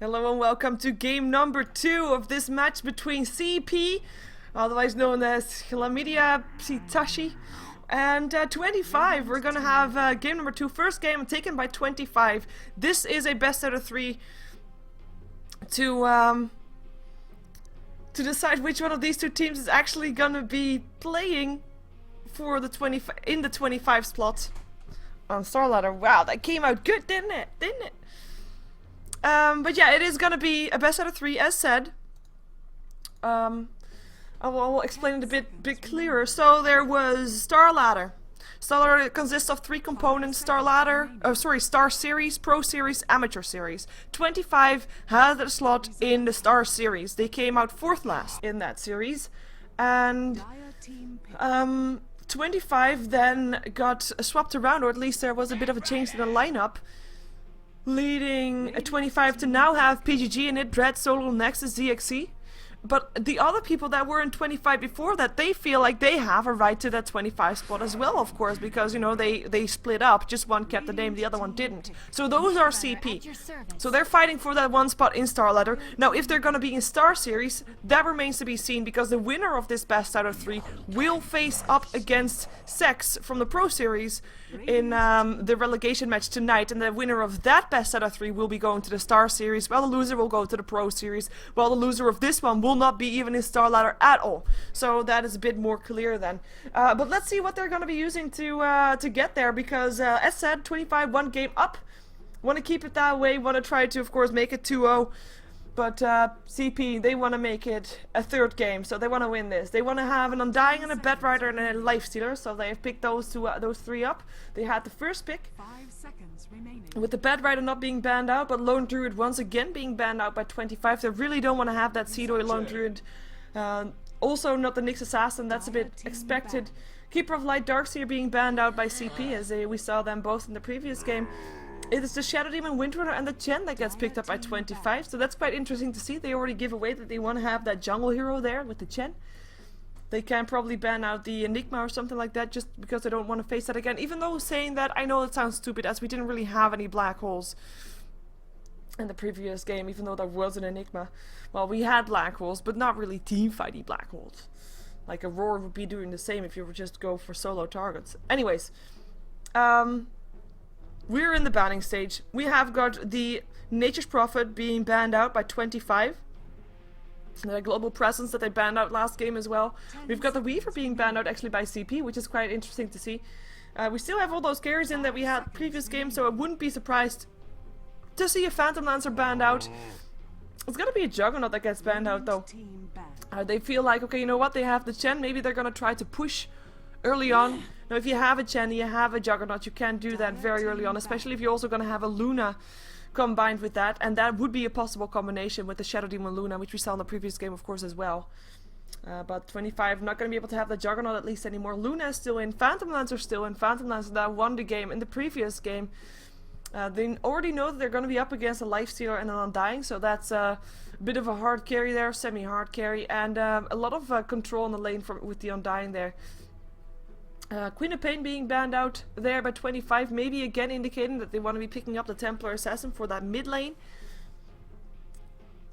Hello and welcome to game number 2 of this match between CP, otherwise known as Chlamydia, Psicatti, and 25. We're gonna have game number 2, first game taken by 25. This is a best out of 3 to decide which one of these two teams is actually gonna be playing for the 25 slot on StarLadder. Wow, that came out good, didn't it? But yeah, it is gonna be a best out of 3, as said. I will explain it a bit clearer. So there was StarLadder. StarLadder consists of 3 components: Star Series, Pro Series, Amateur Series. 25 had a slot in the Star Series. They came out 4th last in that series, and 25 then got swapped around, or at least there was a bit of a change in the lineup, leading 25 to now have PGG in it, Dread, Solo, Nexus, ZXC. But the other people that were in 25 before that, they feel like they have a right to that 25 spot as well, of course, because, you know, they split up. Just one kept the name, the other one didn't. So those are CP. So they're fighting for that one spot in StarLadder. Now, if they're going to be in Star Series, that remains to be seen, because the winner of this best out of 3 will face up against Sex from the Pro Series in the relegation match tonight, and the winner of that best out of 3 will be going to the Star Series, while the loser will go to the Pro Series, while the loser of this one will not be even in StarLadder at all. So that is a bit more clear then. But let's see what they're going to be using to get there, because as said, 25 1 game up. Want to keep it that way, want to try to, of course, make it 2-0. But CP, they want to make it a 3rd game, so they want to win this. They want to have an Undying and a Bedrider and a Lifestealer, so they have picked those 3 up. They had the first pick, 5 seconds remaining, with the Bedrider not being banned out, but Lone Druid once again being banned out by 25. They really don't want to have that Seedoy Lone Druid. Also not the Nyx Assassin, that's a bit expected. Keeper of Light, Darkseer being banned out by CP, as we saw them both in the previous game. It is the Shadow Demon, Windrunner, and the Chen that gets picked up by 25, so that's quite interesting to see. They already give away that they want to have that jungle hero there with the Chen. They can probably ban out the Enigma or something like that, just because they don't want to face that again. Even though saying that, I know it sounds stupid, as we didn't really have any black holes in the previous game, even though there was an Enigma. Well, we had black holes, but not really team-fighty black holes. Like Aurora would be doing the same if you were just go for solo targets. Anyways, we're in the banning stage. We have got the Nature's Prophet being banned out by 25. The Global Presence that they banned out last game as well. We've got the Weaver being banned out actually by CP, which is quite interesting to see. We still have all those carries in that we had previous game, so I wouldn't be surprised to see a Phantom Lancer banned out. It's gonna be a Juggernaut that gets banned out though. They feel like, okay, you know what, they have the Chen, maybe they're gonna try to push early on. Now, if you have a Chen, you have a Juggernaut, you can't do that very early on, especially if you're also going to have a Luna combined with that, and that would be a possible combination with the Shadow Demon Luna, which we saw in the previous game, of course, as well. But 25 not going to be able to have the Juggernaut at least anymore. Luna is still in, Phantom Lancer still in, Phantom Lancer that won the game in the previous game. They already know that they're going to be up against a Lifestealer and an Undying, so that's a bit of a hard carry there, semi-hard carry, and a lot of control in the lane with the Undying there. Queen of Pain being banned out there by 25, maybe again indicating that they want to be picking up the Templar Assassin for that mid lane.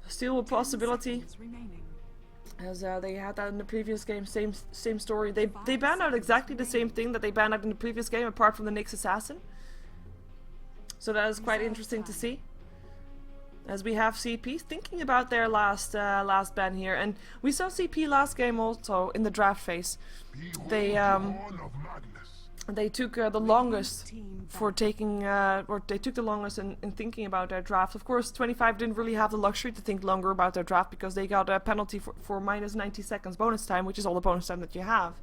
Still a possibility, as they had that in the previous game. Same story. They banned out exactly the same thing that they banned out in the previous game, apart from the Nyx Assassin. So that is quite interesting to see, as we have CP thinking about their last ban here, and we saw CP last game also in the draft phase. They took the longest for taking, or they took the longest in thinking about their draft. Of course, 25 didn't really have the luxury to think longer about their draft, because they got a penalty for minus 90 seconds bonus time, which is all the bonus time that you have.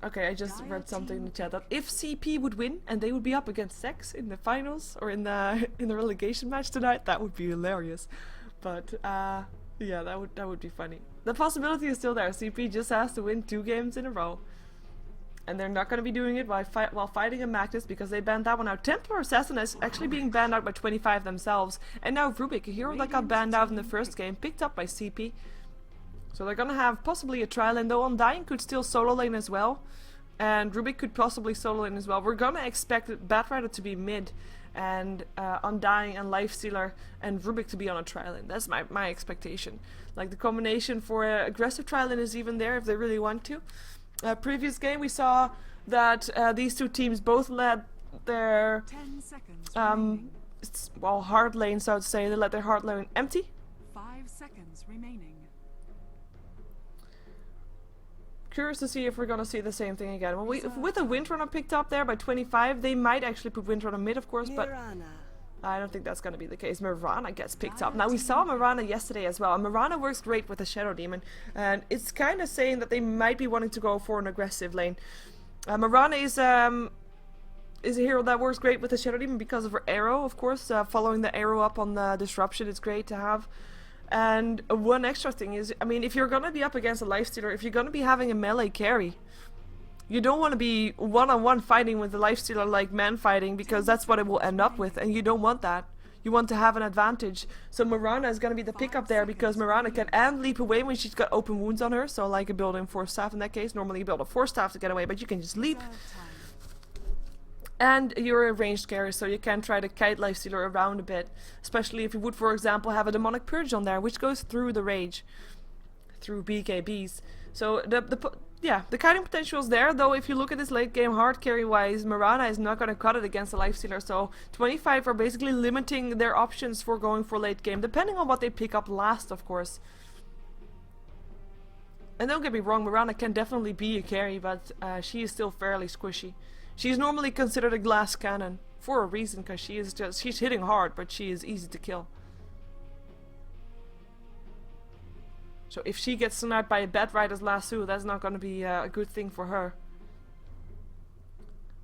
Okay, I just read something in the chat that if CP would win and they would be up against Sex in the finals or in the relegation match tonight, that would be hilarious. But yeah, that would be funny. The possibility is still there. CP just has to win 2 games in a row, and they're not going to be doing it while fighting a Magnus, because they banned that one out. Templar Assassin is actually being banned out by 25 themselves, and now Rubik, a hero that got banned out in the first game, picked up by CP. So they're gonna have possibly a trial lane, though Undying could still solo lane as well. And Rubik could possibly solo lane as well. We're gonna expect Batrider to be mid, and Undying and Lifestealer and Rubik to be on a trial lane. That's my expectation. Like the combination for aggressive trial lane is even there if they really want to. Previous game we saw that these two teams both led their 10 seconds well, hard lane, so I would say they let their hard lane empty. 5 seconds remaining. Curious to see if we're gonna see the same thing again. Well, with the Windrunner picked up there by 25, they might actually put Windrunner mid, of course, but I don't think that's gonna be the case. Mirana gets picked up. Now we saw Mirana yesterday as well, and Mirana works great with the Shadow Demon, and it's kind of saying that they might be wanting to go for an aggressive lane. Mirana is a hero that works great with the Shadow Demon because of her arrow, of course. Following the arrow up on the disruption, it's great to have. And one extra thing is, I mean, if you're gonna be up against a Lifestealer, if you're gonna be having a melee carry, you don't want to be one-on-one fighting with the Lifestealer like man fighting, because that's what it will end up with, and you don't want that. You want to have an advantage. So Mirana is gonna be the pickup there, because Mirana can and leap away when she's got open wounds on her, so like a build in Force Staff in that case. Normally you build a Force Staff to get away, but you can just leap. And you're a ranged carry, so you can try to kite Lifestealer around a bit. Especially if you would, for example, have a Demonic Purge on there, which goes through the rage. Through BKBs. So the kiting potential is there, though if you look at this late game hard carry wise, Mirana is not going to cut it against a Lifestealer. So 25 are basically limiting their options for going for late game, depending on what they pick up last, of course. And don't get me wrong, Mirana can definitely be a carry, but she is still fairly squishy. She's normally considered a glass cannon for a reason, because she's hitting hard, but she is easy to kill. So if she gets sniped by a Bad Rider's lasso, that's not going to be a good thing for her.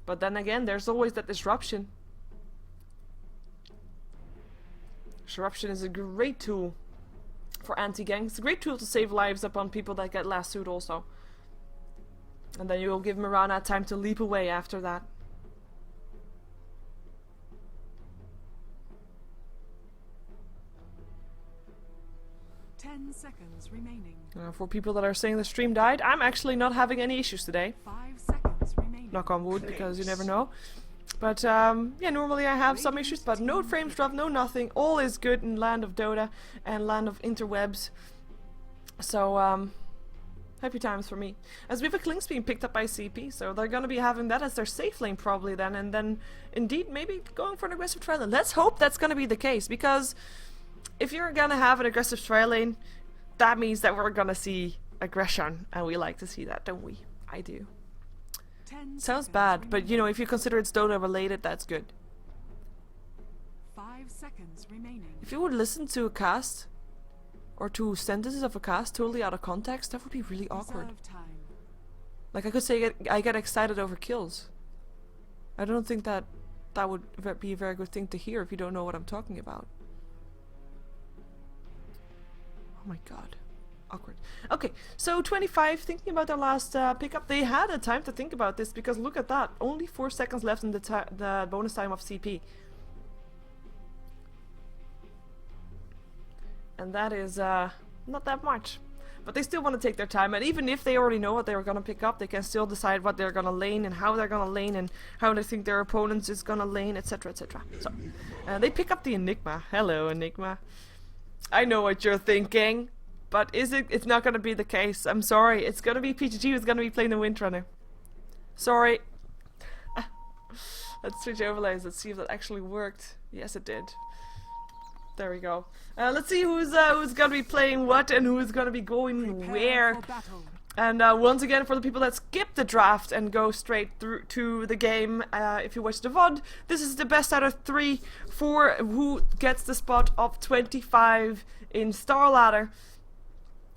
But then again, there's always that disruption. Disruption is a great tool for anti-gang. It's a great tool to save lives upon people that get lassoed also. And then you will give Mirana time to leap away after that. Seconds remaining. For people that are saying the stream died, I'm actually not having any issues today. 5 seconds remaining. Knock on wood, because you never know. But yeah, normally I have some issues, but no frames drop, no nothing. All is good in Land of Dota and Land of Interwebs. So happy times for me. As we have a Klings being picked up by CP, so they're gonna be having that as their safe lane probably then, and then indeed maybe going for an aggressive trial lane. Let's hope that's gonna be the case, because if you're gonna have an aggressive trial lane, that means that we're gonna see aggression, and we like to see that, don't we? I do. Sounds bad, but you know, if you consider it's Dota related, that's good. 5 seconds remaining. If you would listen to a cast, or to sentences of a cast totally out of context, that would be really awkward. Like I could say I get excited over kills. I don't think that would be a very good thing to hear if you don't know what I'm talking about. Oh my god. Awkward. Okay, so 25, thinking about their last pickup, they had a time to think about this, because look at that, only 4 seconds left in the bonus time of CP. And that is not that much. But they still want to take their time, and even if they already know what they were going to pick up, they can still decide what they're going to lane, and how they're going to lane, and how they think their opponents is going to lane, etc, etc. So, they pick up the Enigma. Hello, Enigma. I know what you're thinking, but it's not going to be the case. I'm sorry, it's going to be PGG who's going to be playing the Windrunner. Sorry. Let's switch overlays, let's see if that actually worked. Yes, it did. There we go. Let's see who's going to be playing what, and who's going to be going where. And once again, for the people that skip the draft and go straight through to the game, if you watch the VOD, this is the best out of 3 for who gets the spot of 25 in StarLadder.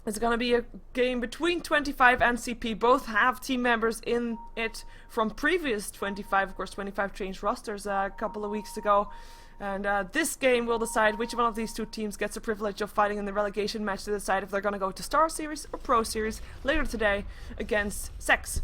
It's gonna be a game between 25 and CP. Both have team members in it from previous 25. Of course, 25 changed rosters a couple of weeks ago. And this game will decide which one of these two teams gets the privilege of fighting in the relegation match to decide if they're going to go to Star Series or Pro Series later today against Sex.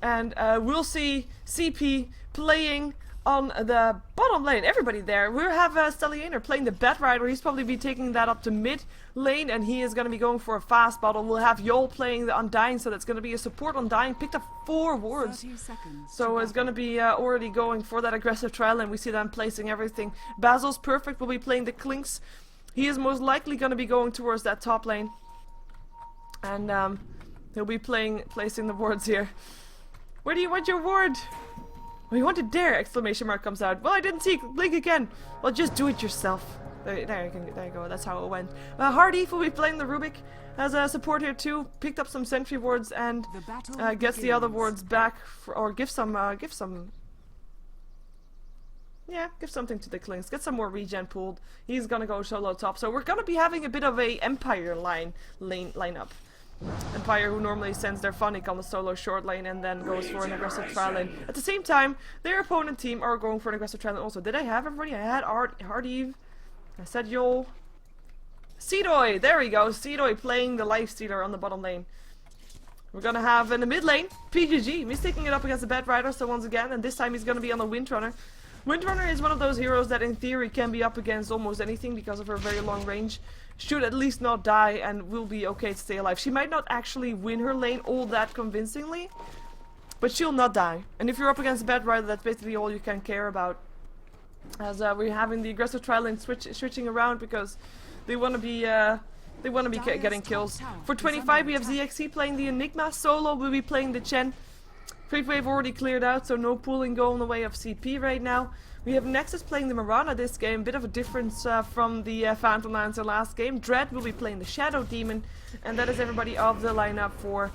And we'll see CP playing on the bottom lane, everybody there. We have StarLadder playing the Bat Rider. He's probably be taking that up to mid lane, and he is going to be going for a fast bottle. We'll have Yol playing the Undying, so that's going to be a support Undying. Picked up 4 wards, 30 seconds. so it's going to be already going for that aggressive trial, and we see them placing everything. Basil's perfect. Will be playing the Clinks. He is most likely going to be going towards that top lane, and he'll be placing the wards here. Where do you want your ward? Oh, you want it there! Exclamation mark comes out. Well, I didn't see it. Blink again. Well, just do it yourself. There you go. That's how it went. Hardy will be playing the Rubik as a support here too. Picked up some sentry wards and gets the other wards back, or give something to the Clinks. Get some more regen pooled. He's gonna go solo top. So we're gonna be having a bit of a Empire lineup. Empire, who normally sends their Phonic on the solo short lane and then goes for an aggressive trial lane. At the same time, their opponent team are going for an aggressive trial lane also. Did I have everybody? I had Hardy. I said Yol. Seedoy! There we go. Seedoy playing the Lifestealer on the bottom lane. We're gonna have in the mid lane, PGG. He's taking it up against the Bat Rider, so once again, and this time he's gonna be on the Windrunner. Windrunner is one of those heroes that in theory can be up against almost anything because of her very long range. Should at least not die and will be okay to stay alive. She might not actually win her lane all that convincingly, but she'll not die. And if you're up against a Bat Rider, that's basically all you can care about. As we're having the aggressive trial lane switching around because they want to be getting kills. For 25 we have ZXC playing the Enigma. Solo will be playing the Chen. Creep wave already cleared out, so no pooling going the way of CP right now. We have Nexus playing the Mirana this game, bit of a difference from the Phantom Lancer last game. Dread will be playing the Shadow Demon, and that is everybody of the lineup for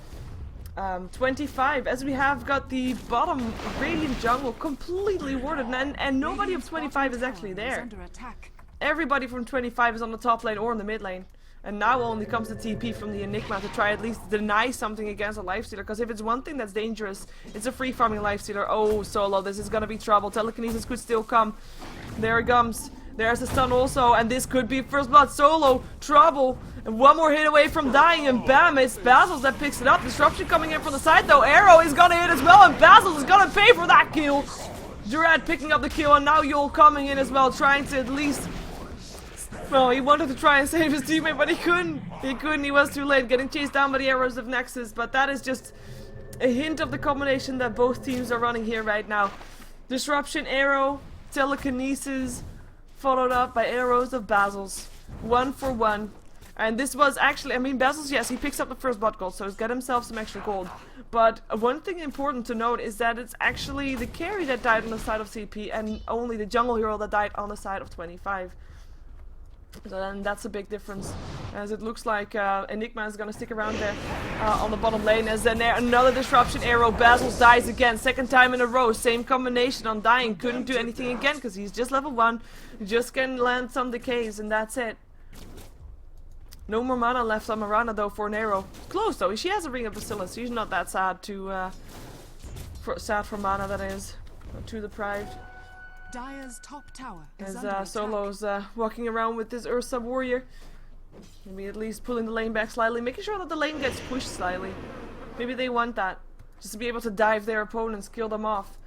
25. As we have got the bottom Radiant Jungle completely warded, and nobody of 25 is actually there. Everybody from 25 is on the top lane or in the mid lane. And now only comes the TP from the Enigma to try at least deny something against a Lifestealer. Because if it's one thing that's dangerous, it's a free farming Lifestealer. Oh, Solo, this is gonna be trouble. Telekinesis could still come. There it comes. There's the stun also, and this could be first blood. Solo, trouble. And one more hit away from dying, and bam, it's Basil's that picks it up. Disruption coming in from the side though. Arrow is gonna hit as well, and Basil's is gonna pay for that kill. Durad picking up the kill, and now Yol coming in as well, trying to at least... Well, he wanted to try and save his teammate, but he couldn't. He was too late, getting chased down by the arrows of Nexus. But that is just a hint of the combination that both teams are running here right now. Disruption arrow, telekinesis, followed up by arrows of Basil's. 1 for 1. And this was actually, I mean, Basil's, yes, he picks up the first bot gold, so he's got himself some extra gold. But one thing important to note is that it's actually the carry that died on the side of CP and only the jungle hero that died on the side of 25. So then that's a big difference, as it looks like Enigma is gonna stick around there on the bottom lane. As then there another disruption arrow. Basil's dies again, second time in a row. Same combination on dying. Couldn't do anything again because he's just level 1. Just can land some decays and that's it. No more mana left on Mirana though for an arrow. Close though. She has a ring of Bacillus. She's not that sad to sad for mana, that is. Too deprived. Dire's top tower is As under attack. Solo's walking around with this Ursa warrior. Maybe at least pulling the lane back slightly, making sure that the lane gets pushed slightly. Maybe they want that, just to be able to dive their opponents, kill them off.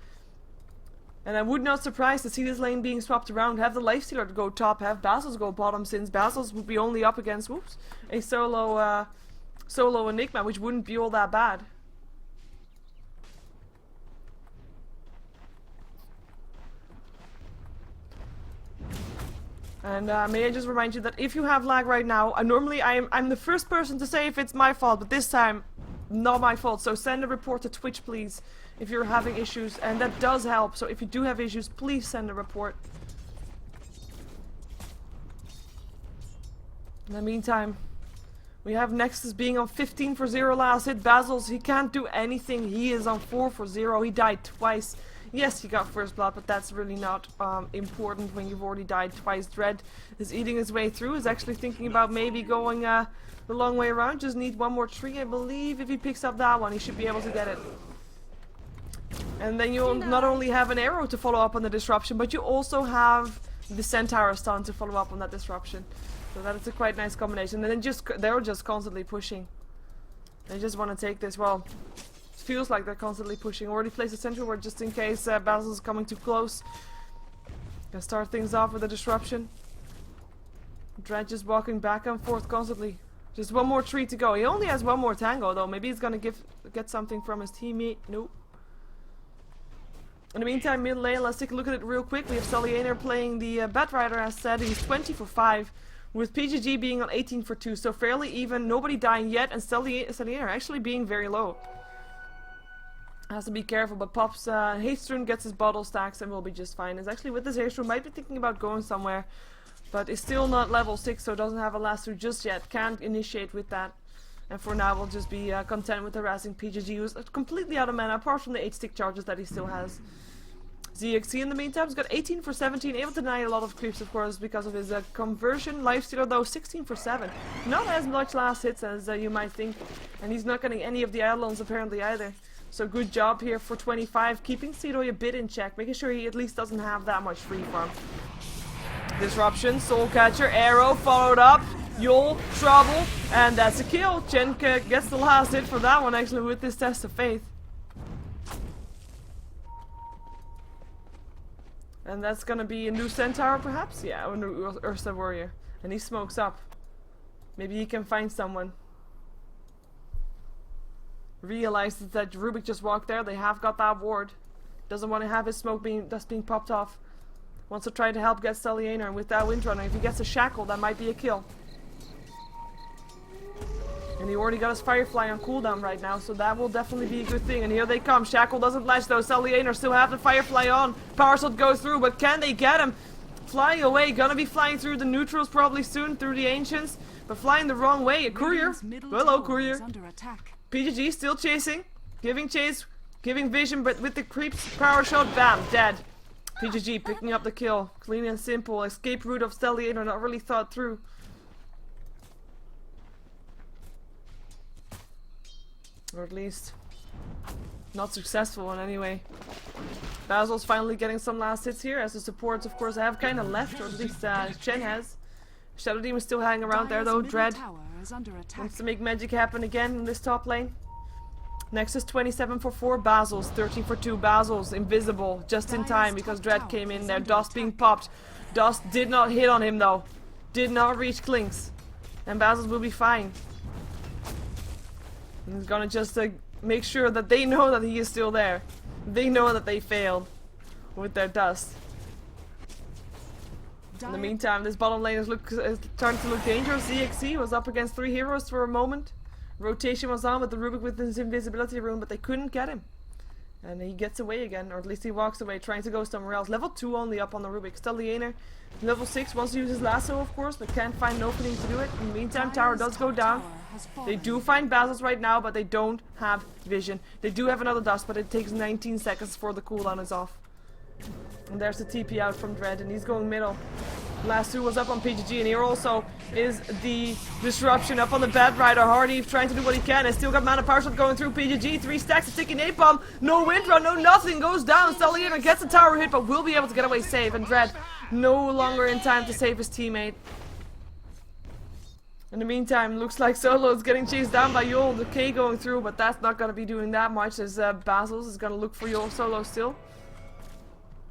And I would not surprise to see this lane being swapped around, have the Lifestealer go top, have Basil's go bottom, since Basil's would be only up against, whoops, a solo Enigma, which wouldn't be all that bad. And may I just remind you that if you have lag right now, normally I'm the first person to say if it's my fault, but this time, not my fault. So send a report to Twitch, please, if you're having issues, and that does help. So if you do have issues, please send a report. In the meantime, we have Nexus being on 15 for 0 last hit. Basil's, he can't do anything. He is on 4 for 0. He died twice. Yes, he got first blood, but that's really not important when you've already died twice. Dread is eating his way through, is actually thinking about maybe going the long way around. Just need one more tree, I believe. If he picks up that one, he should be able to get it. And then you'll not only have an arrow to follow up on the disruption, but you also have the Centaur stun to follow up on that disruption. So that is a quite nice combination. And then they're just constantly pushing. They just want to take this. Well, feels like they're constantly pushing. Already placed a sentry ward just in case Basil is coming too close. Gonna start things off with a disruption. Dread just walking back and forth constantly. Just one more tree to go. He only has one more tango though. Maybe he's gonna get something from his teammate. Nope. In the meantime, mid lane, let's take a look at it real quick. We have StarLadder playing the Batrider as said. He's 20 for 5. With PGG being on 18 for 2. So fairly even. Nobody dying yet. And StarLadder actually being very low. Has to be careful, but Pops haste rune, gets his bottle stacks and will be just fine. Is actually with this haste rune, might be thinking about going somewhere. But is still not level 6, so doesn't have a lasso just yet. Can't initiate with that. And for now we'll just be content with harassing PGG, who's completely out of mana, apart from the 8 stick charges that he still has. ZXC in the meantime has got 18 for 17, able to deny a lot of creeps of course because of his conversion. Lifestealer though 16 for 7. Not as much last hits as you might think. And he's not getting any of the Eidolons apparently either. So good job here for 25, keeping Seedoy a bit in check, making sure he at least doesn't have that much free farm. Disruption, Soul Catcher, Arrow, followed up. Yol, Trouble, and that's a kill. Chen gets the last hit for that one actually with this Test of Faith. And that's gonna be a new Centaur perhaps? Yeah, a new Ursa Warrior. And he smokes up. Maybe he can find someone. Realizes that Rubik just walked there, they have got that ward. Doesn't want to have his smoke being popped off. Wants to try to help get StarLadder, and with that Windrunner, if he gets a shackle, that might be a kill. And he already got his Firefly on cooldown right now, so that will definitely be a good thing. And here they come. Shackle doesn't latch though. StarLadder still have the Firefly on. Power Shot goes through, but can they get him? Flying away, gonna be flying through the neutrals probably soon, through the Ancients, but flying the wrong way. A Courier. Hello, Courier. PGG still chasing, giving chase, giving vision, but with the creeps, Power Shot, bam, dead. PGG picking up the kill. Clean and simple. Escape route of StarLadder not really thought through. Or at least not successful in any way. Basil's finally getting some last hits here, as the supports of course have kind of left, or at least Chen has. Shadow Demon still hanging around there though. Dread wants to make magic happen again in this top lane. Next is 27 for 4, Basil's 13 for 2, Basil's invisible just in time because Dread came in there. Dust being popped. Dust did not hit on him though. Did not reach Klinks. And Basil's will be fine. And he's gonna just make sure that they know that he is still there. They know that they failed with their dust. In the meantime, this bottom lane is starting to look dangerous. ZXC was up against 3 heroes for a moment. Rotation was on with the Rubik with his invisibility rune, but they couldn't get him. And he gets away again, or at least he walks away, trying to go somewhere else. Level 2 only up on the Rubik. StarLadder, level 6, wants to use his lasso, of course, but can't find an opening to do it. In the meantime, tower does go down. They do find Basil's right now, but they don't have vision. They do have another dust, but it takes 19 seconds before the cooldown is off. And there's the TP out from Dread, and he's going middle. Last 2 was up on PGG, and here also is the disruption up on the Batrider. Hardy trying to do what he can, and still got mana Power Shot going through PGG. 3 stacks of ticking 8 bomb. No Windrun, no nothing. Goes down. StarLadder gets the tower hit, but will be able to get away safe. And Dread no longer in time to save his teammate. In the meantime, looks like Solo is getting chased down by Yol. The K going through, but that's not going to be doing that much as Basil's is going to look for Yol Solo still.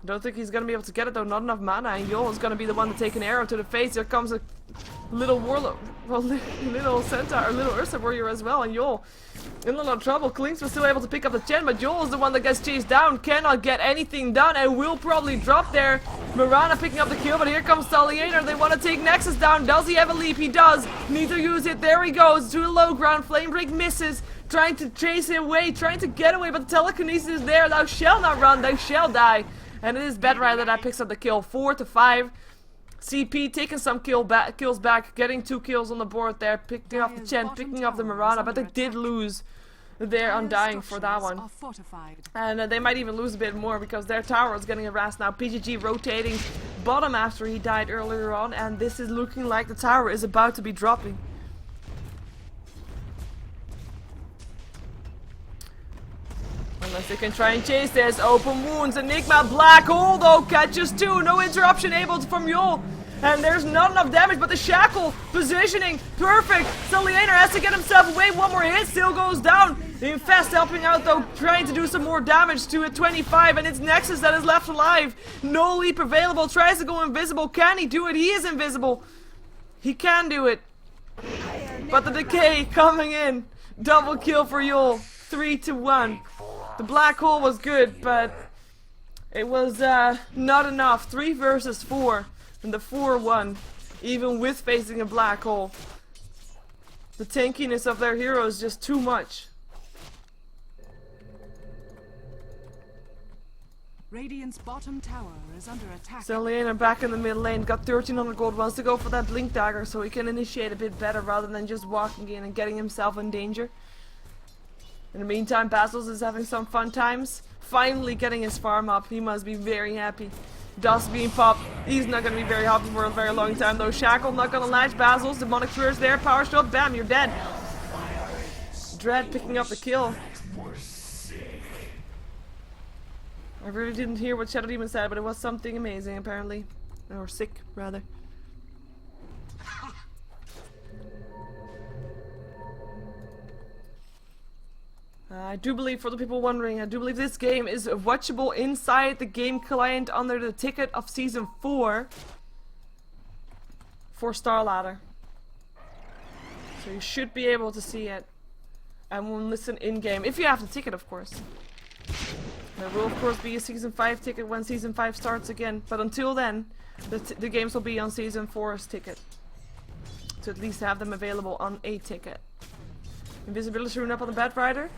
Don't think he's gonna be able to get it though, not enough mana, and Yol is gonna be the one to take an arrow to the face. Here comes a little warlock, well, little Centaur, or little Ursa Warrior as well, and Yol in a lot of trouble. Klinks was still able to pick up the Chen, but Yol is the one that gets chased down, cannot get anything done, and will probably drop there. Mirana picking up the kill, but here comes StarLadder. They want to take Nexus down. Does he have a leap? He does. Need to use it. There he goes to the low ground. Flame Break misses. Trying to chase him away, trying to get away, but the telekinesis is there. Thou shall not run, thou shall die. And it is Batrider that picks up the kill. 4 to 5. CP taking some kills back, getting 2 kills on the board there, picking up the Chen, picking up the Mirana, but they did lose their Undying for that one. And they might even lose a bit more because their tower is getting harassed now. PGG rotating bottom after he died earlier on, and this is looking like the tower is about to be dropping. Unless they can try and chase this. Open wounds. Enigma Black Hole though catches 2. No interruption able from Yol. And there's not enough damage, but the shackle positioning perfect. StarLadder has to get himself away. One more hit, still goes down. The Infest helping out though, trying to do some more damage to a 25, and it's Nexus that is left alive. No leap available, tries to go invisible. Can he do it? He is invisible. He can do it. But the decay coming in. Double kill for Yul. 3-1. The black hole was good, but it was not enough. 3 versus 4. And the 4-1. Even with facing a black hole. The tankiness of their hero is just too much. Radiant's bottom tower is under attack. StarLadder back in the mid lane, got 1300 gold, wants to go for that blink dagger so he can initiate a bit better rather than just walking in and getting himself in danger. In the meantime, Basil's is having some fun times. Finally getting his farm up, he must be very happy. Dust being popped, he's not going to be very happy for a very long time though. Shackle not going to latch, Basil's, demonic surge there, power shot, bam, you're dead. Dread picking up the kill. I really didn't hear what Shadow Demon said, but it was something amazing apparently. Or sick, rather. I do believe, for the people wondering, I do believe this game is watchable inside the game client under the ticket of Season 4 for StarLadder. So you should be able to see it and will listen in-game, if you have the ticket of course. There will of course be a Season 5 ticket when Season 5 starts again, but until then the games will be on Season 4's ticket. To at least have them available on a ticket. Invisibility rune up on the Bat Rider.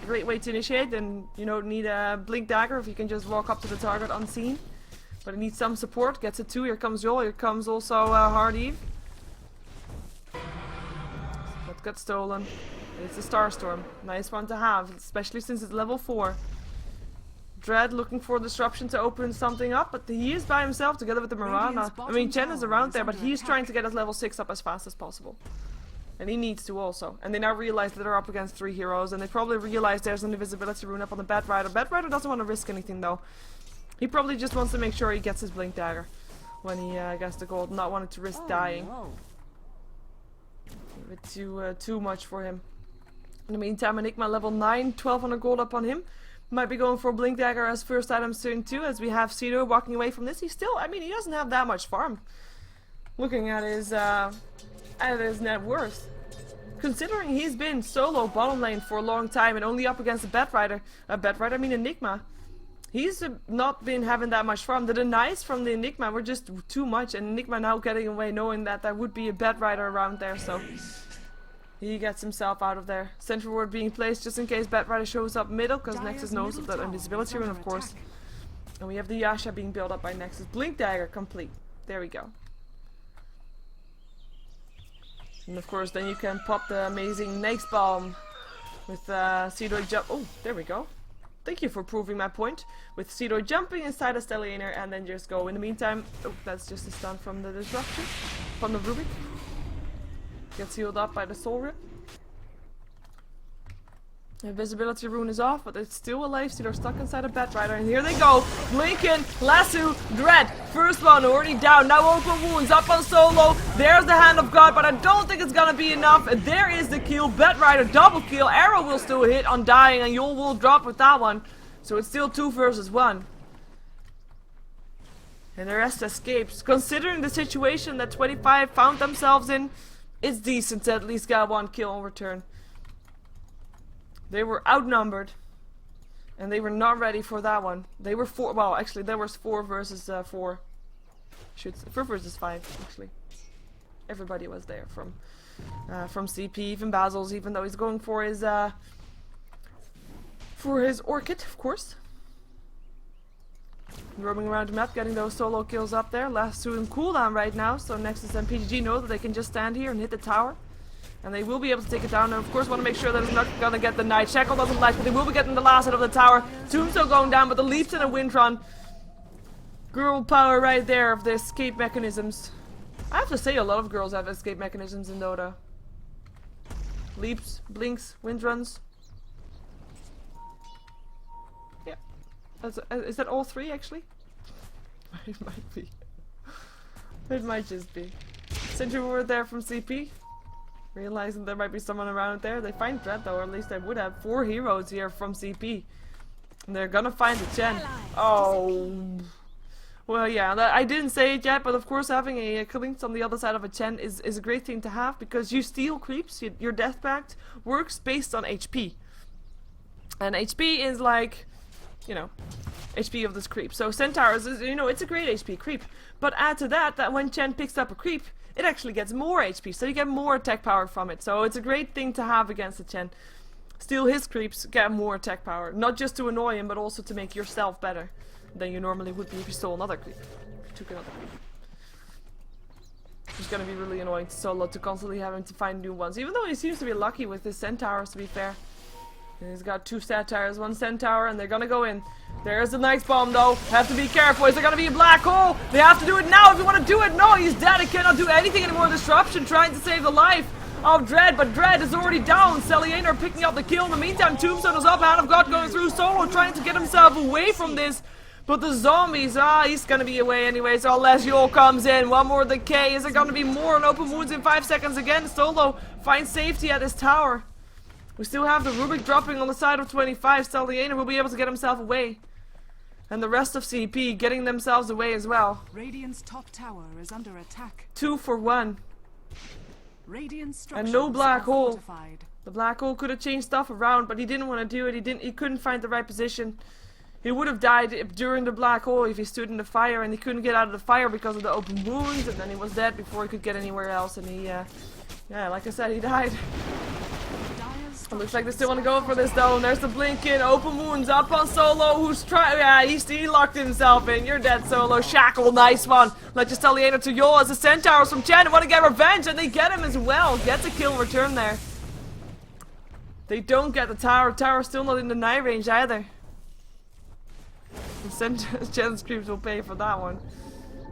Great way to initiate, and you don't need a blink dagger if you can just walk up to the target unseen. But it needs some support, gets it too. Here comes Joel, here comes also Hard Eve. That got stolen. It's a Starstorm. Nice one to have, especially since it's level 4. Dread looking for disruption to open something up, but he is by himself together with the Mirana. I mean, Chen is around there, but he's trying to get his level 6 up as fast as possible. And he needs to also. And they now realize that they're up against 3 heroes, and they probably realize there's an invisibility rune up on the Bat Rider. Bat Rider doesn't want to risk anything though. He probably just wants to make sure he gets his blink dagger when he gets the gold, not wanting to risk dying. A bit too much for him. In the meantime, Enigma level 9, 1200 gold up on him. Might be going for blink dagger as first item soon too, as we have Cedo walking away from this. He's still, I mean, he doesn't have that much farm. Looking at his net worth. Considering he's been solo bottom lane for a long time and only up against a Bat Rider, I mean Enigma. He's not been having that much farm. The denies from the Enigma were just too much, and Enigma now getting away knowing that there would be a Bat Rider around there, so he gets himself out of there. Central ward being placed just in case Bat Rider shows up middle, because Nexus knows of that invisibility rune of course. And we have the Yasha being built up by Nexus. Blink dagger complete. There we go. And of course then you can pop the amazing Nake's Bomb with Cedo jump. Oh, there we go. Thank you for proving my point. With Cedo jumping inside a StarLadder and then just go. In the meantime, oh, that's just a stun from the disruption. From the Rubik. Gets healed up by the Soul Rip. Invisibility rune is off, but it's still alive. See, they're stuck inside a Bat Rider, and here they go. Lincoln, Lasso, Dread. First one already down. Now open wounds up on Solo. There's the hand of God, but I don't think it's gonna be enough. And there is the kill. Bat Rider double kill. Arrow will still hit on dying, and Yul will drop with that one. So it's still 2 versus 1. And the rest escapes. Considering the situation that 25 found themselves in, it's decent to at least get 1 kill in return. They were outnumbered, and they were not ready for that one. They were 4. Well, actually, there was 4 versus 4. 4 versus 5, actually. Everybody was there from CP, even Basil's, even though he's going for his Orchid, of course. Roaming around the map, getting those solo kills up there. Last 2 in cooldown right now, so Nexus and PGG know that they can just stand here and hit the tower. And they will be able to take it down. And of course want to make sure that it's not gonna get the Knight. Shackle doesn't flash, but they will be getting the last hit of the tower. Tombstone going down, but the leaps and a Windrun. Girl power right there of the escape mechanisms. I have to say a lot of girls have escape mechanisms in Dota. Leaps, blinks, Windruns. Yeah. Is that all 3 actually? It might be. It might just be. Sentry ward there from CP. Realizing there might be someone around there. They find Dread though, or at least they would have. 4 heroes here from CP. And they're gonna find the Chen. Oh. Well, yeah, I didn't say it yet, but of course having a Klings on the other side of a Chen is a great thing to have, because you steal creeps, your Death Pact works based on HP. And HP is like, you know, HP of this creep. So Centaurs is, you know, it's a great HP creep. But add to that, that when Chen picks up a creep, it actually gets more HP, so you get more attack power from it. So it's a great thing to have against the Chen. Steal his creeps, get more attack power. Not just to annoy him, but also to make yourself better than you normally would be if you stole another creep. If you took another creep. It's gonna be really annoying to Solo to constantly having to find new ones. Even though he seems to be lucky with his Centaurs, to be fair. And he's got 2 Centaurs, 1 Centaur, and they're gonna go in. There's the Nice Bomb though. Have to be careful. Is there gonna be a black hole? They have to do it now if you want to do it. No, he's dead. He cannot do anything anymore. Disruption trying to save the life of Dread, but Dread is already down. StarLadder picking up the kill. In the meantime, Tombstone is up. Hand of God going through. Solo trying to get himself away from this. But the zombies, he's gonna be away anyway, so unless Yol comes in. One more decay. Is there gonna be more on open wounds in 5 seconds again? Solo finds safety at his tower. We still have the Rubik dropping on the side of 25. StarLadder will be able to get himself away. And the rest of CP getting themselves away as well. Radiant's top tower is under attack. 2 for 1. Radiant And no black hole. fortified. The black hole could have changed stuff around, but he didn't want to do it. He couldn't find the right position. He would have died during the black hole if he stood in the fire, and he couldn't get out of the fire because of the open wounds, and then he was dead before he could get anywhere else, and he, yeah, like I said, he died. It looks like they still want to go for this though, and there's the blink in, open wounds up on Solo, who's trying, yeah, he locked himself in. You're dead, Solo. Shackle, nice one. Let just StarLadder to Yol as the Centaurs from Chen want to get revenge, and they get him as well. Gets a kill return there. They don't get the tower. Tower's still not in the night range either. Chen's creeps will pay for that one.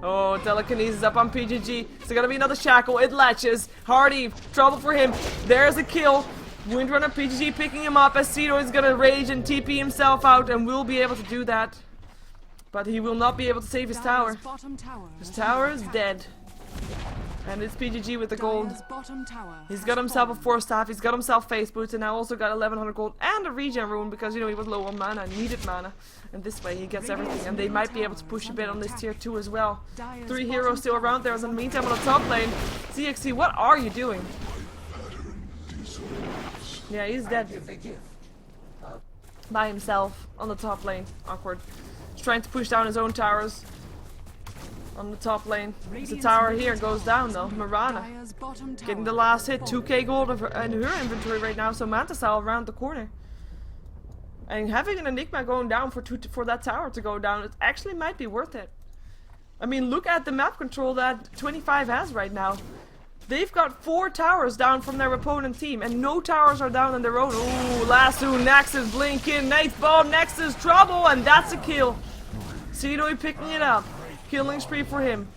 Oh, telekinesis up on PGG. Is there gonna be another shackle? It latches. Hardy, trouble for him. There's a kill. Windrunner PGG picking him up as Cedo is gonna rage and TP himself out, and will be able to do that. But he will not be able to save his tower. His tower is dead. And it's PGG with the gold. He's got himself a 4 staff, he's got himself face boots, and now also got 1100 gold and a regen rune because, you know, he was low on mana and needed mana. And this way he gets everything, and they might be able to push a bit on this tier 2 as well. 3 heroes still around there, in the meantime on the top lane. ZXC, what are you doing? Yeah, he's dead. By himself on the top lane. Awkward. He's trying to push down his own towers on the top lane. The tower here goes down though. Mirana getting the last hit. 2k gold in her inventory right now, so Mantasal around the corner. And having an Enigma going down for that tower to go down, it actually might be worth it. I mean, look at the map control that 25 has right now. They've got 4 towers down from their opponent team, and no towers are down on their own. Ooh, Lasso, Nexus, blink in, Nice Bomb, Nexus, trouble, and that's a kill. Cedo picking it up. Killing spree for him.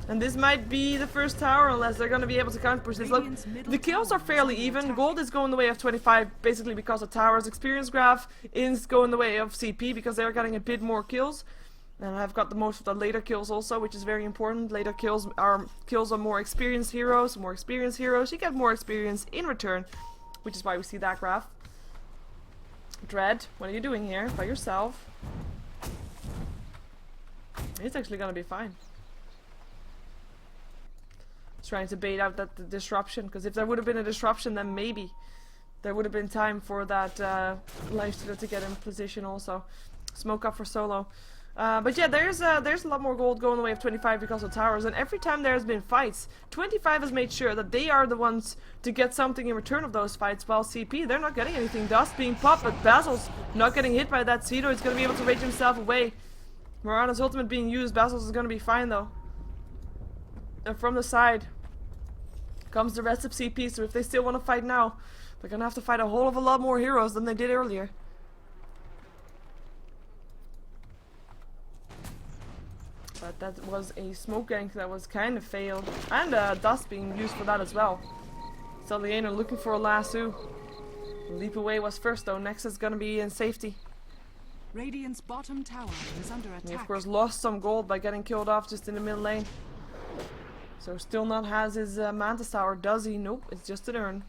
And this might be the first tower, unless they're gonna be able to counter push this. Look, the kills are fairly even. Gold is going the way of 25, basically because of towers. Experience graph is going the way of CP, because they're getting a bit more kills. And I've got the most of the later kills also, which is very important. Later kills are more experienced heroes. More experienced heroes, you get more experience in return, which is why we see that graph. Dread, what are you doing here by yourself? It's actually gonna be fine. Trying to bait out that disruption, because if there would have been a disruption, then maybe there would have been time for that lifestealer to get in position also. Smoke up for Solo. But yeah, there's a lot more gold going the way of 25 because of towers, and every time there's been fights, 25 has made sure that they are the ones to get something in return of those fights, while CP, they're not getting anything. Dust being popped, but Basil's not getting hit by that Cedo. He's going to be able to rage himself away. Morana's ultimate being used. Basil's is going to be fine though. And from the side comes the rest of CP, so if they still want to fight now, they're going to have to fight a whole of a lot more heroes than they did earlier. But that was a smoke gank that was kind of failed. And dust being used for that as well. StarLadder looking for a lasso. Leap away was first though. Next is gonna be in safety. Radiant's bottom tower is under attack. He of course lost some gold by getting killed off just in the mid lane. So still not has his Mantis Tower, does he? Nope, it's just an urn.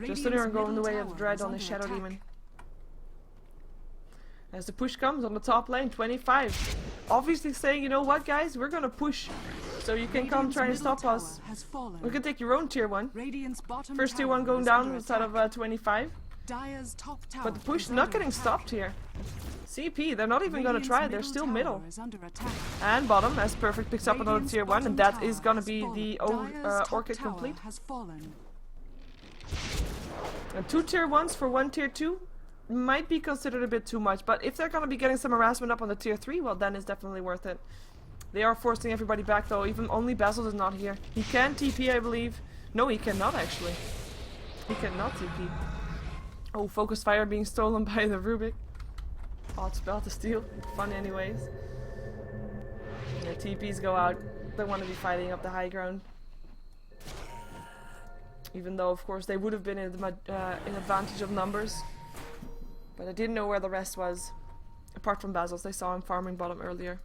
Just an urn going the way of the Dread on the Shadow Demon. As the push comes on the top lane, 25. Obviously saying, you know what guys, we're gonna push. So you can come try and stop us. We can take your own tier 1. First tier 1 going down instead of 25. But the push not getting stopped here. CP, they're not even gonna try, they're still middle. And bottom, as Perfect picks up another tier 1, and that is gonna be the Orchid complete. And 2 tier 1s for 1 tier 2 might be considered a bit too much, but if they're gonna be getting some harassment up on the tier 3, well then it's definitely worth it. They are forcing everybody back though, even only Basil is not here. He can TP, I believe. No, he cannot actually. He cannot TP. Oh, Focus Fire being stolen by the Rubik. Odd spell to steal. Fun anyways. Yeah, TPs go out. They want to be fighting up the high ground. Even though, of course, they would have been in advantage of numbers. But I didn't know where the rest was. Apart from Basil's, they saw him farming bottom earlier.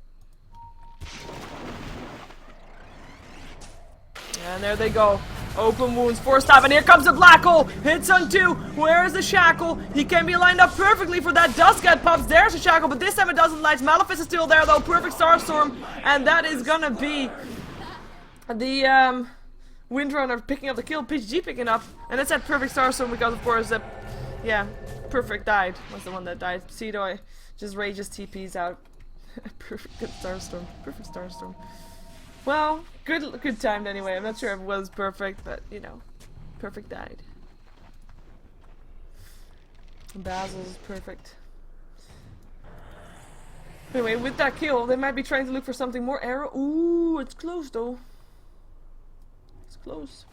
And there they go. Open wounds, 4-stab, and here comes the black hole. Hits on 2. Where is the shackle? He can be lined up perfectly for that. Does get pops. There's a shackle, but this time it doesn't light. Malefice is still there though. Perfect Starstorm, and that is gonna be the Windrunner picking up the kill. PGG picking up, and it's at Perfect Starstorm because of course yeah, Perfect died. Was the one that died. Pseudo just rages TPs out. Perfect Starstorm. Perfect Starstorm. Well, good timed anyway. I'm not sure if it was perfect, but you know, Perfect died. Basil's perfect. Anyway, with that kill, they might be trying to look for something more. Arrow. Ooh, it's close though. It's close.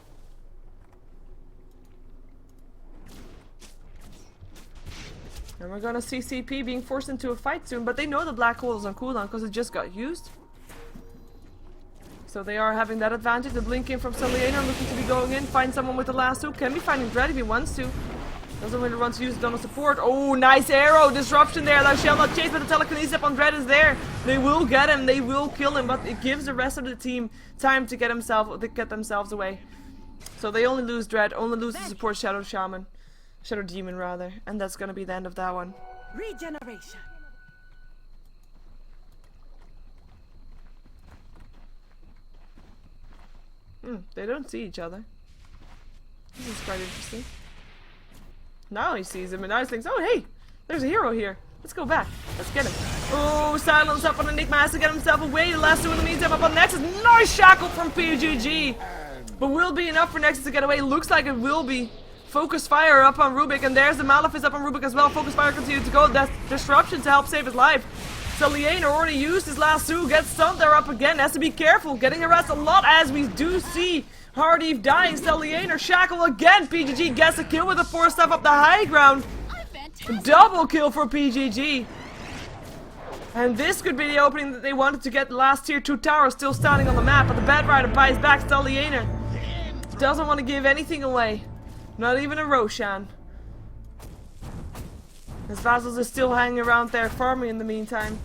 And we're gonna see CP being forced into a fight soon, but they know the black hole is on cooldown because it just got used. So they are having that advantage. The blink in from StarLadder looking to be going in, find someone with the lasso. Can be finding Dread if he wants to. Doesn't really want to use it on the support. Oh, nice arrow! Disruption there. Thou shall not chase, but the telekinesis up on Dread is there. They will get him. They will kill him, but it gives the rest of the team time to get themselves away. So they only lose Dread, only lose the support Shadow Shaman. Shadow Demon rather, and that's gonna be the end of that one. Regeneration. They don't see each other. This is quite interesting. Now he sees him and now he thinks, oh hey, there's a hero here. Let's go back. Let's get him. Oh, silence up on Enigma, has to get himself away. The last two in the meantime up on Nexus. Nice shackle from PGG. But will be enough for Nexus to get away. Looks like it will be. Focus Fire up on Rubik, and there's the Malefice up on Rubik as well. Focus Fire continues to go. That's Disruption to help save his life. StarLadder already used his last two, gets stunned there up again, has to be careful, getting harassed a lot as we do see Hardeep dying. StarLadder shackle again, PGG gets a kill with a 4-step up the high ground. Double kill for PGG. And this could be the opening that they wanted to get. The last tier 2 tower still standing on the map, but the Bad Rider buys back. StarLadder doesn't want to give anything away. Not even a Roshan. His vassals are still hanging around there farming in the meantime.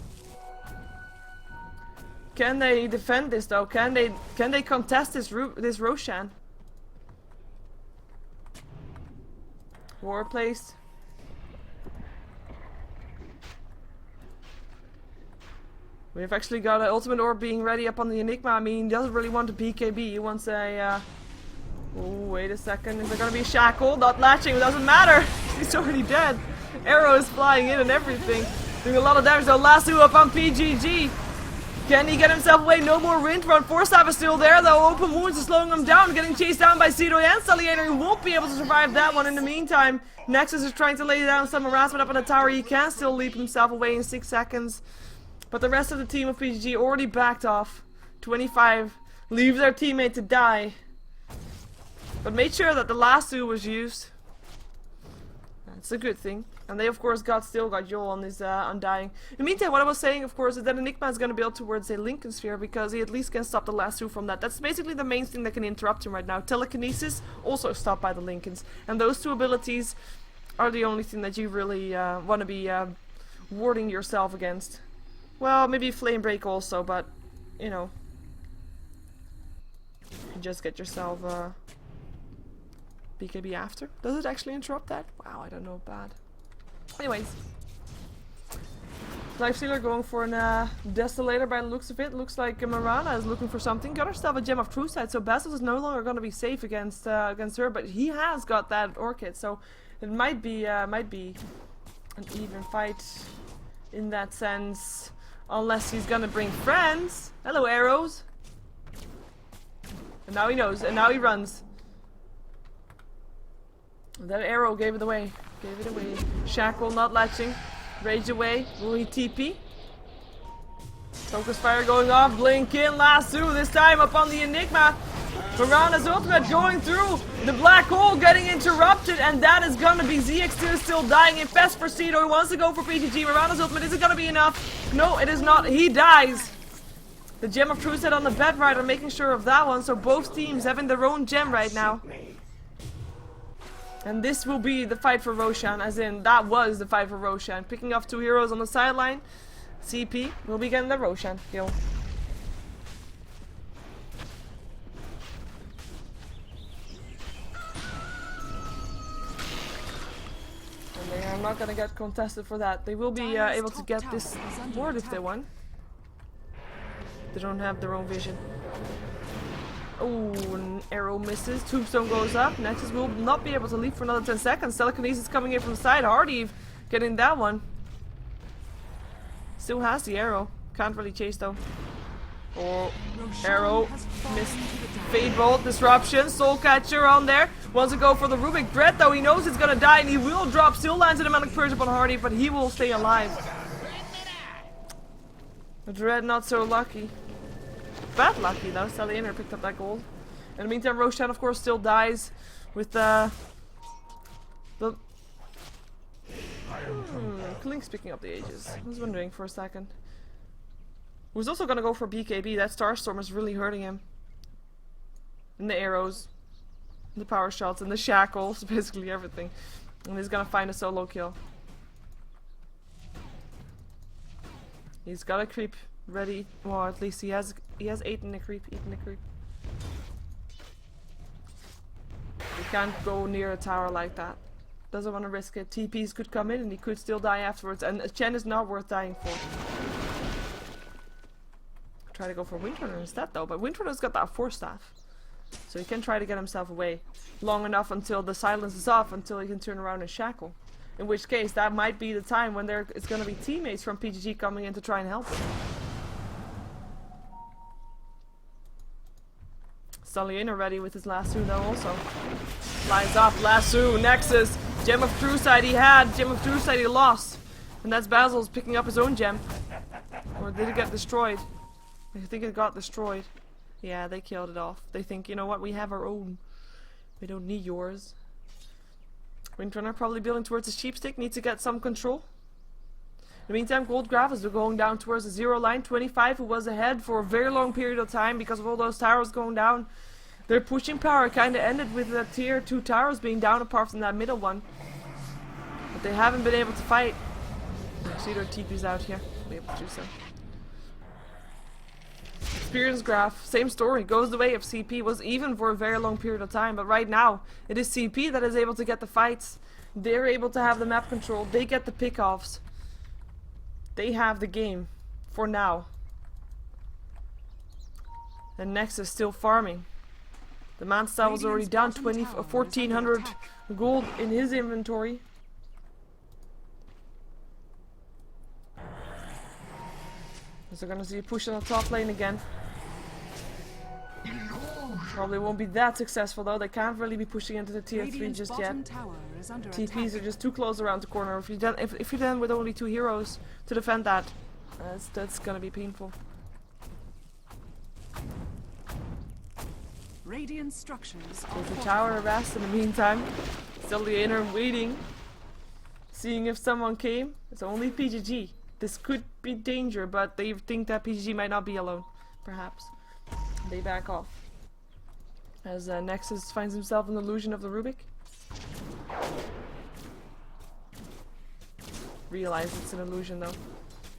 Can they defend this though? Can they contest this Roshan? War placed. We've actually got an ultimate orb being ready up on the Enigma. I mean, he doesn't really want a BKB. He wants a oh, wait a second. Is there gonna be a shackle? Not latching, it doesn't matter. He's already dead. Arrow is flying in and everything. Doing a lot of damage. So lasso up on PGG. Can he get himself away? No more Rind Run. 4-stab is still there though. Open wounds is slowing him down. Getting chased down by Cedo and StarLadder. He won't be able to survive that one in the meantime. Nexus is trying to lay down some harassment up on the tower. He can still leap himself away in 6 seconds. But the rest of the team of PGG already backed off. 25. Leave their teammate to die. But made sure that the lasso was used. That's a good thing. And they of course still got Yol on his Undying. In the meantime, what I was saying of course is that Enigma is going to build towards a Lincoln Sphere because he at least can stop the lasso from that. That's basically the main thing that can interrupt him right now. Telekinesis also stopped by the Lincolns. And those two abilities are the only thing that you really want to be warding yourself against. Well, maybe Flame Break also, but you know. just get yourself BKB after. Does it actually interrupt that? Wow, I don't know, bad. Anyways. Lifestealer going for an Desolator by the looks of it. Looks like Marana is looking for something. Got herself a Gem of True Sight, so Basil is no longer going to be safe against her, but he has got that Orchid, so it might be an even fight in that sense, unless he's gonna bring friends. Hello, arrows. And now he knows, and now he runs. That arrow gave it away. Gave it away. Shackle not latching. Rage away. Will he TP? Focus fire going off. Blink in. Lasso. This time up on the Enigma. Piranha's ultimate going through. The black hole getting interrupted. And that is gonna be ZX2 still dying. Infest for Cedo. He wants to go for PGG. Piranha's ultimate isn't gonna be enough. No, it is not. He dies. The Gem of True Sight on the Bed Rider, making sure of that one. So both teams having their own gem right now. And this will be the fight for Roshan, as in, that was the fight for Roshan. Picking off 2 heroes on the sideline. CP will be getting the Roshan kill. And they are not gonna get contested for that. They will be able to get this ward if they want. They don't have their own vision. Oh, an arrow misses. Tombstone goes up. Nexus will not be able to leave for another 10 seconds. Telekinesis coming in from the side. Hardy getting that one. Still has the arrow. Can't really chase though. Oh, arrow missed. Fade Bolt, Disruption, Soul Catcher on there. Wants to go for the Rubik Dread though. He knows it's gonna die and he will drop. Still lands in a Manic Purge upon Hardy, but he will stay alive. The Dread not so lucky. Bad lucky though. StarLadder picked up that gold. In the meantime, Roshan of course still dies with Klink's picking up the Aegis. I was wondering for a second. Who's also gonna go for BKB. That Starstorm is really hurting him. And the arrows, the power shots, and the shackles, basically everything. And he's gonna find a solo kill. He's got a creep ready. Well, at least he has 8 in the creep. He can't go near a tower like that. Doesn't want to risk it. TPs could come in and he could still die afterwards. And Chen is not worth dying for. Try to go for Windrunner instead though, but Windrunner's got that Force Staff. So he can try to get himself away long enough until the silence is off, until he can turn around and shackle. In which case, that might be the time when it's going to be teammates from PGG coming in to try and help him. StarLadder ready with his lasso though also. Flies off, lasso, Nexus, Gem of True Sight he had, Gem of True Sight he lost. And that's Basil's picking up his own gem. Or did it get destroyed? I think it got destroyed. Yeah, they killed it off. They think, you know what, we have our own. We don't need yours. Windrunner probably building towards the sheepstick, needs to get some control. In the meantime, Gold Gravis are going down towards the 0 line. 25 who was ahead for a very long period of time because of all those towers going down. Their pushing power kind of ended with the tier 2 towers being down apart from that middle one. But they haven't been able to fight. See their TP's out here. Be able to do so. Experience graph, same story, goes the way of CP, was even for a very long period of time, but right now it is CP that is able to get the fights. They're able to have the map control, they get the pickoffs. They have the game, for now. And Nexus still farming. The Manstyle was already down 1400 gold in his inventory. So we're gonna see a push on the top lane again. Probably won't be that successful though. They can't really be pushing into the tier 3 just yet. TPs are just too close around the corner. If you're done with only 2 heroes to defend that, that's gonna be painful. Radiant structures There's the tower arrest in the meantime. Still the inner waiting. Seeing if someone came. It's only PGG. This could be danger, but they think that PGG might not be alone. Perhaps. They back off. As Nexus finds himself in the illusion of the Rubik. Realize it's an illusion though.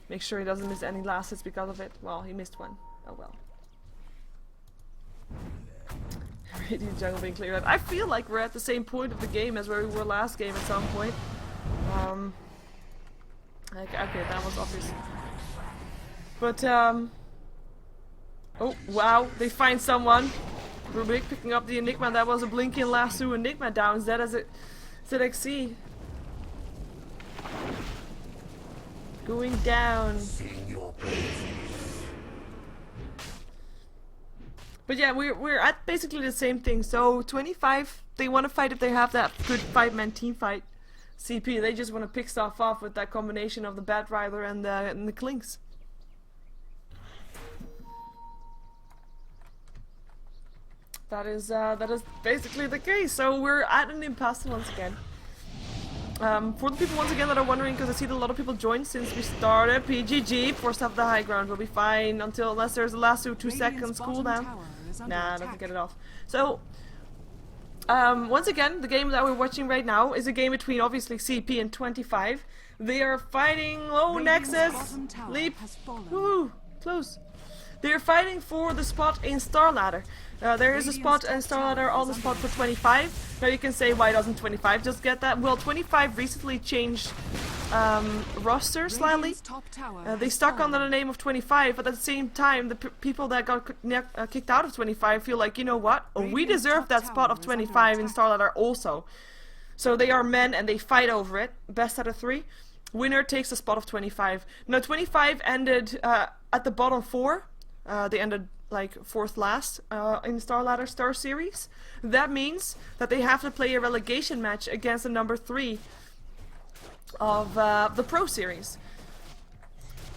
Make sure he doesn't miss any last hits because of it. Well, he missed one. Oh well. Radiant jungle being cleared out. I feel like we're at the same point of the game as where we were last game at some point. Okay, that was obvious. But, oh, wow, they find someone. Rubik picking up the Enigma. That was a blinking lasso Enigma down. Is that as it ZXC? Going down. But yeah, we're at basically the same thing. So 25, they want to fight if they have that good 5-man team fight. CP, they just want to pick stuff off with that combination of the Bat Rider and the Clinks. That is basically the case. So we're at an impasse once again. For the people once again that are wondering, because I see that a lot of people joined since we started, PGG, forced off the high ground, will be fine unless there's a lasso 2 seconds cooldown. Nah, doesn't get it off. So, once again, the game that we're watching right now is a game between obviously CP and 25. They are fighting, oh, Nexus, leap, woo, close. They're fighting for the spot in StarLadder. There is a spot in StarLadder on the spot for 25. Now you can say, why doesn't 25 just get that? Well, 25 recently changed roster slightly. They stuck under the name of 25, but at the same time, the people that got kicked out of 25 feel like, you know what? We deserve that spot of 25 in StarLadder also. So they are men and they fight over it. Best out of 3. Winner takes the spot of 25. Now 25 ended at the bottom 4. They ended like 4th last in StarLadder Star Series. That means that they have to play a relegation match against the number 3 of the Pro Series.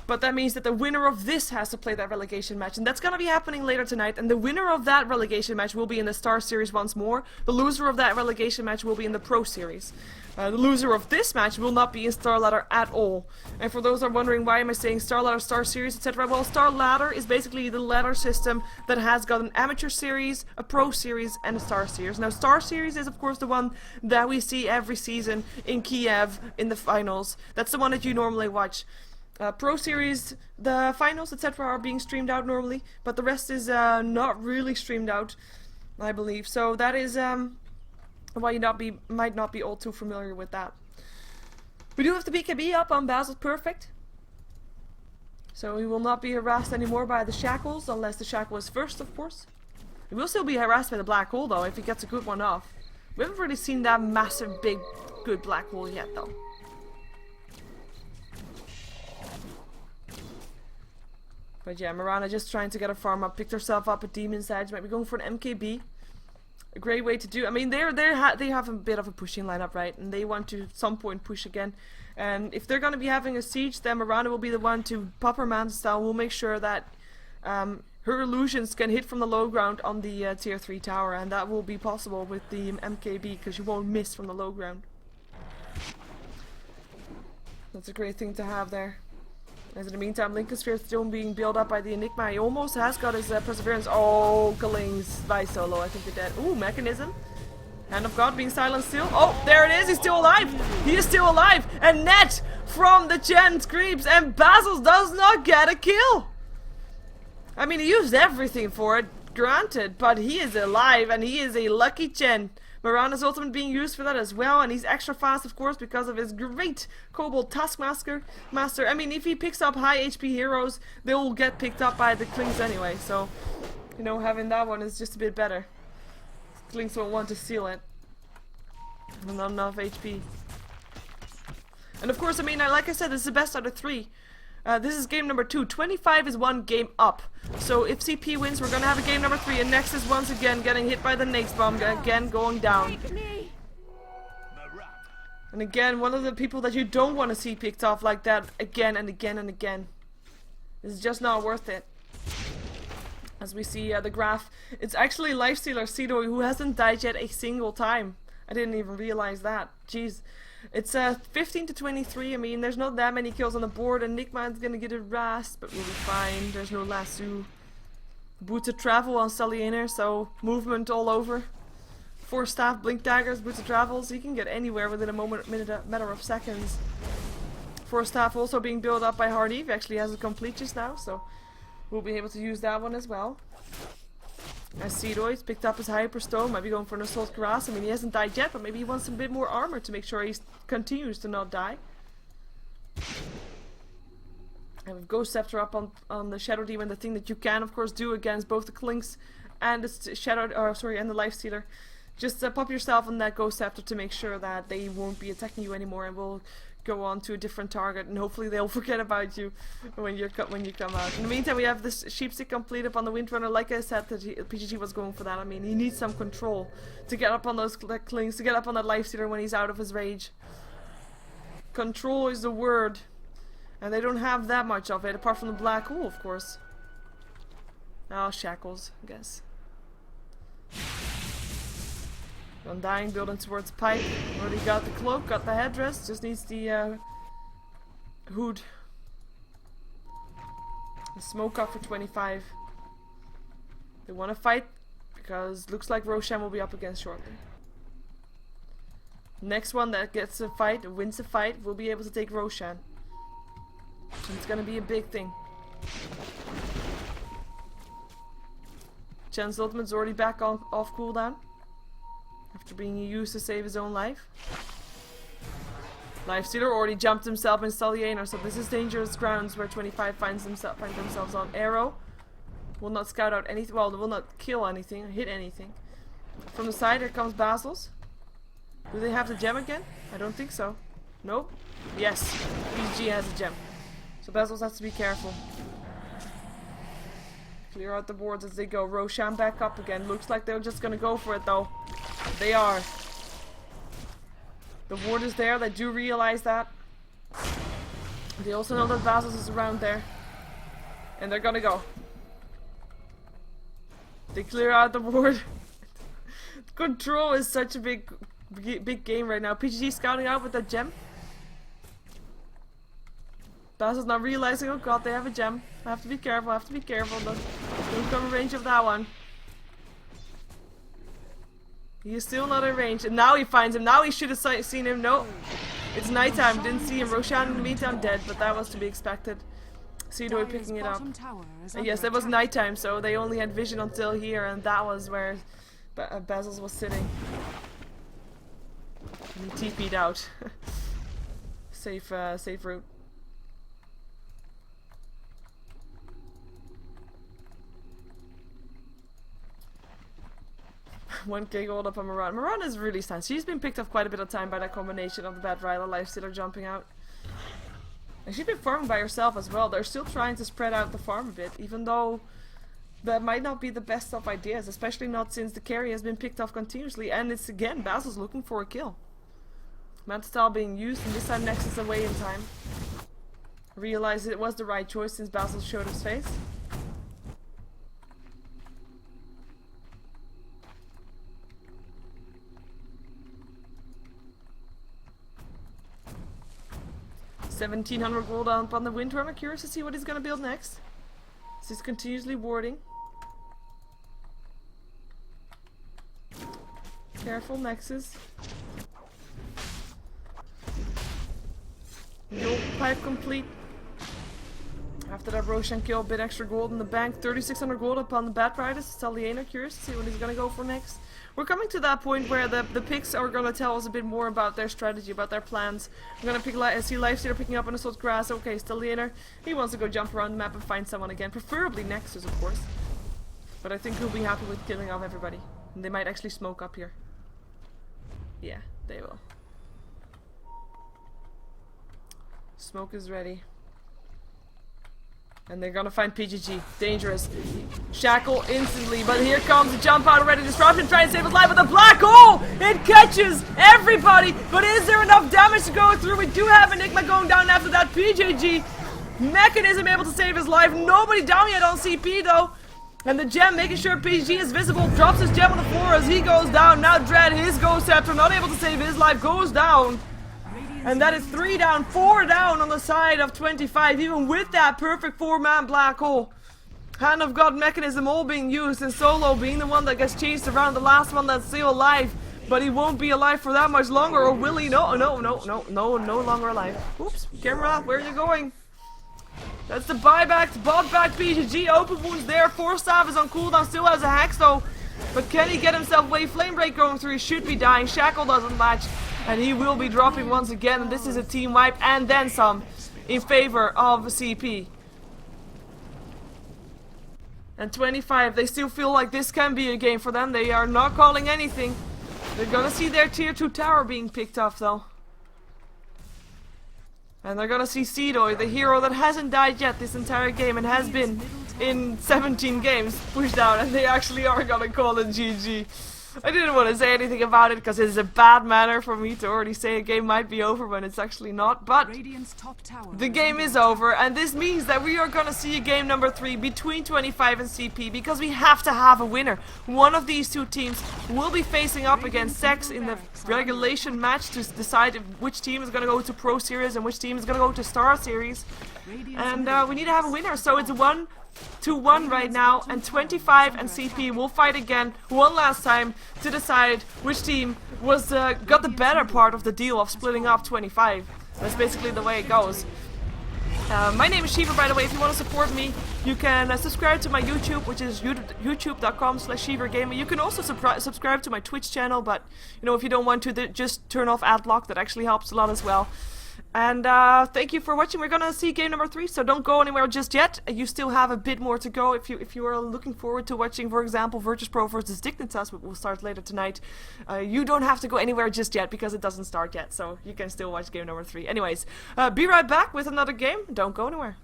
But that means that the winner of this has to play that relegation match, and that's gonna be happening later tonight, and the winner of that relegation match will be in the Star Series once more. The loser of that relegation match will be in the Pro Series. The loser of this match will not be in StarLadder at all. And for those who are wondering why am I saying StarLadder, Star Series, etc. Well, StarLadder is basically the ladder system that has got an Amateur Series, a Pro Series, and a Star Series. Now, Star Series is of course the one that we see every season in Kiev in the finals. That's the one that you normally watch. Pro Series, the finals, etc. are being streamed out normally, but the rest is not really streamed out, I believe. So that is why you might not be all too familiar with that. We do have the BKB up on Basil's Perfect, so he will not be harassed anymore by the Shackles, unless the Shackle is first, of course. He will still be harassed by the Black Hole, though, if he gets a good one off. We haven't really seen that massive, big, good Black Hole yet, though. But yeah, Mirana just trying to get a farm up, picked herself up at Demon's Edge, might be going for an MKB. A great way to do. I mean, they have a bit of a pushing lineup, right? And they want to at some point push again. And if they're going to be having a siege, then Mirana will be the one to pop her man style. We'll make sure that her illusions can hit from the low ground on the tier 3 tower, and that will be possible with the MKB because you won't miss from the low ground. That's a great thing to have there. As in the meantime, Lincoln Sphere is still being built up by the Enigma. He almost has got his Perseverance. Oh, Kaling's by solo. I think they're dead. Ooh, Mechanism. Hand of God being silenced still. Oh, there it is. He's still alive. He is still alive. And Net from the Chen creeps. And Basil does not get a kill. I mean, he used everything for it, granted. But he is alive and he is a lucky Chen. Mirana's ultimate being used for that as well, and he's extra fast, of course, because of his great Kobold Taskmaster. I mean, if he picks up high HP heroes, they will get picked up by the Klings anyway, so, you know, having that one is just a bit better. Klings won't want to steal it. Not enough HP. And of course, I mean, like I said, this is the best out of 3. This is game number 2. 25 is 1 game up. So if CP wins, we're gonna have a game number 3. And Nexus once again getting hit by the Nace Bomb, again going down. And again, one of the people that you don't want to see picked off like that again and again and again. It's just not worth it. As we see the graph, it's actually Lifestealer Cedo who hasn't died yet a single time. I didn't even realize that. Jeez. It's 15 to 23. I mean, there's not that many kills on the board, and Nickman's gonna get a rast, but we'll be fine. There's no lasso. Boots of travel on Saliener, so movement all over. 4 staff, blink daggers, boots of travels. You can get anywhere within a matter of seconds. 4 staff also being built up by Hardy. He actually has a complete just now, so we'll be able to use that one as well. I see it. He's picked up his Hyperstone, might be going for an Assault Cuirass. I mean, he hasn't died yet, but maybe he wants a bit more armor to make sure he continues to not die. And with Ghost Scepter up on the Shadow Demon, the thing that you can, of course, do against both the Clinks and the and the Lifestealer. Just pop yourself on that Ghost Scepter to make sure that they won't be attacking you anymore and will go on to a different target, and hopefully they'll forget about you when you come out. In the meantime, we have this Sheepstick complete up on the Windrunner. Like I said, that PGG was going for that. I mean, he needs some control to get up on those Clings, to get up on that Lifestealer when he's out of his rage. Control is the word. And they don't have that much of it, apart from the Black Hole, of course. Oh, Shackles, I guess. Undying, building towards Pipe. Already got the cloak, got the headdress, just needs the hood. The smoke up for 25. They want to fight, because looks like Roshan will be up against shortly. Next one that gets a fight, wins a fight, will be able to take Roshan. It's gonna be a big thing. Chan's ultimate's already back on off cooldown after being used to save his own life. Lifestealer already jumped himself in StarLadder, so this is dangerous grounds where 25 find themselves on. Arrow will not scout out anything. Well, will not kill anything or hit anything. From the side, here comes Basil's. Do they have the gem again? I don't think so. Nope. Yes, PG has a gem. So Bezos has to be careful. Clear out the boards as they go. Roshan back up again. Looks like they're just gonna go for it though. They are. The ward is there. They do realize that. They also know that Bezos is around there. And they're gonna go. They clear out the board. Control is such a big game right now. PGG scouting out with that gem. Basil's not realizing, oh god, they have a gem. I have to be careful, Don't come in range of that one. He is still not in range, and now he finds him. Now he should have seen him. No, it's nighttime, didn't see him. Roshan in the meantime dead, but that was to be expected. Cedoy picking it up. Yes, it was nighttime, so they only had vision until here, and that was where Basil's was sitting. And he TP'd out. Safe route. 1k gold up on Maran. Maran is really stunned. She's been picked up quite a bit of time by that combination of the Bad Ryla, Lifestealer jumping out. And she's been farming by herself as well. They're still trying to spread out the farm a bit, even though that might not be the best of ideas, especially not since the carry has been picked off continuously. And it's again, Basil's looking for a kill. Manta being used, and this time Nexus away in time. Realized it was the right choice since Basil showed his face. $1,700 gold up on the Windrunner. Curious to see what he's gonna build next. He's continuously warding. Careful, Nexus. Gold pipe complete. After that Roshan kill, a bit extra gold in the bank. 3,600 gold up on the Bat Riders. StarLadder, curious to see what he's gonna go for next. We're coming to that point where the picks are gonna tell us a bit more about their strategy, about their plans. I'm gonna see Lifestealer picking up an Assault Grass. Okay, StarLadder. He wants to go jump around the map and find someone again. Preferably Nexus, of course. But I think he'll be happy with killing off everybody. And they might actually smoke up here. Yeah, they will. Smoke is ready. And they're gonna find PGG. Dangerous. Shackle instantly, but here comes the jump out already. Disruption trying to save his life with a black hole! It catches everybody! But is there enough damage to go through? We do have Enigma going down after that. PGG Mechanism able to save his life. Nobody down yet on CP though. And the gem making sure PGG is visible. Drops his gem on the floor as he goes down. Now Dread, his Ghost Scepter, not able to save his life, goes down. And that is 3 down, 4 down on the side of 25, even with that perfect 4-man black hole. Hand of God Mechanism all being used, and Solo being the one that gets chased around, the last one that's still alive. But he won't be alive for that much longer, or will he? No longer alive. Oops, camera, where are you going? That's the buyback, bought back PGG, open wounds there. Force Staff is on cooldown, still has a Hex though. But can he get himself away? Flame Break going through, he should be dying. Shackle doesn't match, and he will be dropping once again. And this is a team wipe and then some in favor of CP. And 25, they still feel like this can be a game for them. They are not calling anything. They're gonna see their tier 2 tower being picked up though. And they're gonna see Seedoy, the hero that hasn't died yet this entire game and has been in 17 games, pushed out, and they actually are gonna call it GG. I didn't want to say anything about it because it's a bad manner for me to already say a game might be over when it's actually not, but Radiant's top tower the game is over, and this means that we are gonna see a game number 3 between 25 and CP because we have to have a winner. One of these two teams will be facing up against Sex in the regulation match to decide which team is gonna go to Pro Series and which team is gonna go to Star Series. And we need to have a winner, so it's 1-1 right now, and 25 and CP will fight again one last time to decide which team was got the better part of the deal of splitting up 25. That's basically the way it goes. My name is Sheever, by the way. If you want to support me, you can subscribe to my YouTube, which is youtube.com/SheeverGaming. You can also subscribe to my Twitch channel, but you know, if you don't want to, just turn off ad block. That actually helps a lot as well. And thank you for watching. We're gonna see game number 3, so don't go anywhere just yet. You still have a bit more to go if you are looking forward to watching, for example, Virtus Pro versus Dignitas, which will start later tonight. You don't have to go anywhere just yet because it doesn't start yet, so you can still watch game number 3. Anyways, be right back with another game. Don't go anywhere.